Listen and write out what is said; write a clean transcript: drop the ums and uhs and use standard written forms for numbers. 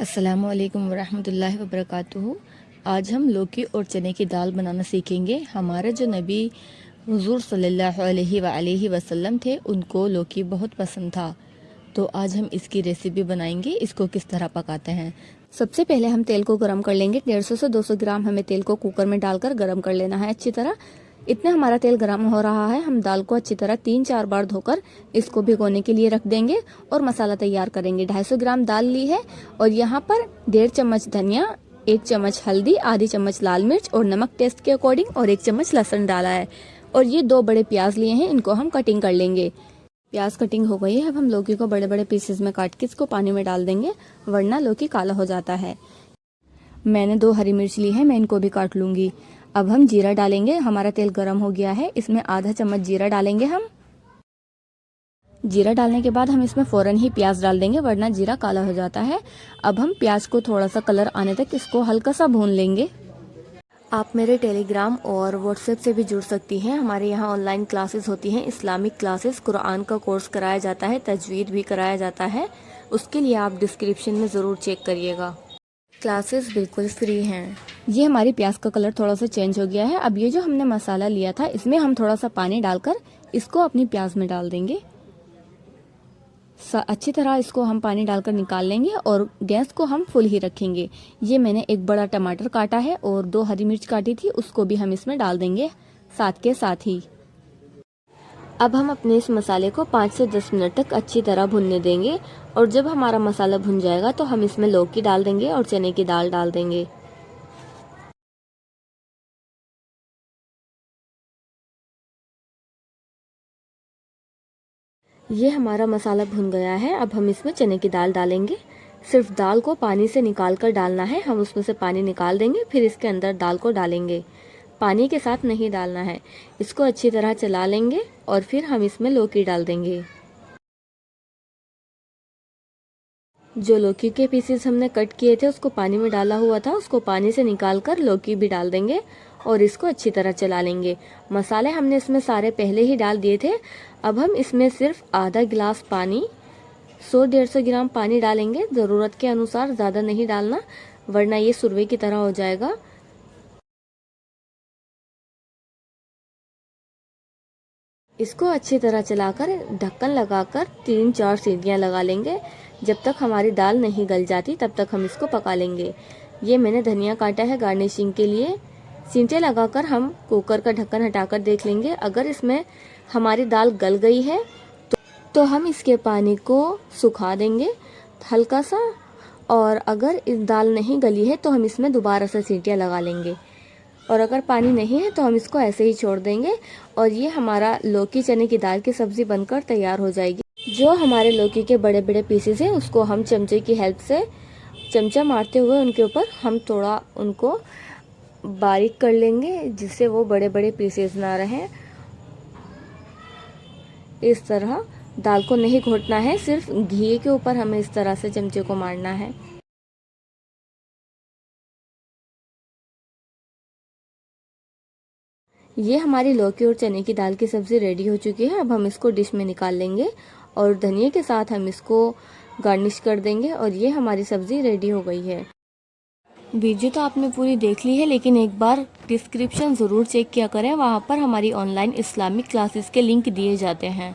अस्सलामुअलैकुम वरहमतुल्लाहि वबरकातुहू। आज हम लौकी और चने की दाल बनाना सीखेंगे। हमारे जो नबी हुजूर सल्लल्लाहु अलैहि वसल्लम थे, उनको लौकी बहुत पसंद था। तो आज हम इसकी रेसिपी बनाएंगे। इसको किस तरह पकाते हैं। सबसे पहले हम तेल को गर्म कर लेंगे। 150 से 200 ग्राम हमें तेल को कुकर में डालकर गर्म कर लेना है अच्छी तरह। इतना हमारा तेल गर्म हो रहा है, हम दाल को अच्छी तरह 3-4 बार धोकर इसको भिगोने के लिए रख देंगे और मसाला तैयार करेंगे। 250 ग्राम दाल ली है और यहाँ पर 1.5 चम्मच धनिया, 1 चम्मच हल्दी, आधी चम्मच लाल मिर्च और नमक टेस्ट के अकॉर्डिंग और 1 चम्मच लहसुन डाला है। और ये 2 बड़े प्याज लिए हैं, इनको हम कटिंग कर लेंगे। प्याज कटिंग हो गई है, अब हम लौकी को बड़े बड़े पीसेस में काट के इसको पानी में डाल देंगे, वरना लौकी काला हो जाता है। मैंने 2 हरी मिर्च ली है, मैं इनको भी काट लूंगी। अब हम जीरा डालेंगे। हमारा तेल गर्म हो गया है, इसमें आधा चम्मच जीरा डालेंगे हम। जीरा डालने के बाद हम इसमें फ़ौरन ही प्याज डाल देंगे, वरना जीरा काला हो जाता है। अब हम प्याज को थोड़ा सा कलर आने तक इसको हल्का सा भून लेंगे। आप मेरे टेलीग्राम और व्हाट्सएप से भी जुड़ सकती हैं। हमारे यहाँ ऑनलाइन क्लासेस होती हैं, इस्लामिक क्लासेस, कुरान का कोर्स कराया जाता है, तजवीद भी कराया जाता है। उसके लिए आप डिस्क्रिप्शन में ज़रूर चेक करिएगा। क्लासेस बिल्कुल फ्री हैं। ये हमारी प्याज का कलर थोड़ा सा चेंज हो गया है। अब ये जो हमने मसाला लिया था, इसमें हम थोड़ा सा पानी डालकर इसको अपनी प्याज में डाल देंगे। अच्छी तरह इसको हम पानी डालकर निकाल लेंगे और गैस को हम फुल ही रखेंगे। ये मैंने एक बड़ा टमाटर काटा है और 2 हरी मिर्च काटी थी, उसको भी हम इसमें डाल देंगे साथ के साथ ही। अब हम अपने इस मसाले को 5 से 10 मिनट तक अच्छी तरह भुनने देंगे और जब हमारा मसाला भुन जाएगा तो हम इसमें लौकी डाल देंगे और चने की दाल डाल देंगे। ये हमारा मसाला भुन गया है, अब हम इसमें चने की दाल डालेंगे। सिर्फ दाल को पानी से निकाल कर डालना है, हम उसमें से पानी निकाल देंगे, फिर इसके अंदर दाल को डालेंगे। पानी के साथ नहीं डालना है। इसको अच्छी तरह चला लेंगे और फिर हम इसमें लौकी डाल देंगे। जो लौकी के पीसेस हमने कट किए थे उसको पानी में डाला हुआ था, उसको पानी से निकाल कर लौकी भी डाल देंगे और इसको अच्छी तरह चला लेंगे। मसाले हमने इसमें सारे पहले ही डाल दिए थे। अब हम इसमें सिर्फ आधा गिलास पानी, 100-150 ग्राम पानी डालेंगे। ज़रूरत के अनुसार, ज़्यादा नहीं डालना वरना ये सुरवे की तरह हो जाएगा। इसको अच्छी तरह चलाकर ढक्कन लगाकर 3-4 सीटियाँ लगा लेंगे। जब तक हमारी दाल नहीं गल जाती तब तक हम इसको पका लेंगे। ये मैंने धनिया काटा है गार्निशिंग के लिए। सीटियाँ लगाकर हम कुकर का ढक्कन हटाकर देख लेंगे। अगर इसमें हमारी दाल गल गई है तो हम इसके पानी को सुखा देंगे हल्का सा, और अगर इस दाल नहीं गली है तो हम इसमें दोबारा से सीटियाँ लगा लेंगे। और अगर पानी नहीं है तो हम इसको ऐसे ही छोड़ देंगे और ये हमारा लौकी चने की दाल की सब्ज़ी बनकर तैयार हो जाएगी। जो हमारे लौकी के बड़े बड़े पीसेस हैं उसको हम चमचे की हेल्प से चमचा मारते हुए उनके ऊपर हम थोड़ा उनको बारीक कर लेंगे, जिससे वो बड़े बड़े पीसेस ना रहें। इस तरह दाल को नहीं घोटना है, सिर्फ घी के ऊपर हमें इस तरह से चमचे को मारना है। ये हमारी लौकी और चने की दाल की सब्ज़ी रेडी हो चुकी है। अब हम इसको डिश में निकाल लेंगे और धनिया के साथ हम इसको गार्निश कर देंगे और ये हमारी सब्ज़ी रेडी हो गई है। वीडियो तो आपने पूरी देख ली है, लेकिन एक बार डिस्क्रिप्शन ज़रूर चेक किया करें, वहाँ पर हमारी ऑनलाइन इस्लामिक क्लासेस के लिंक दिए जाते हैं।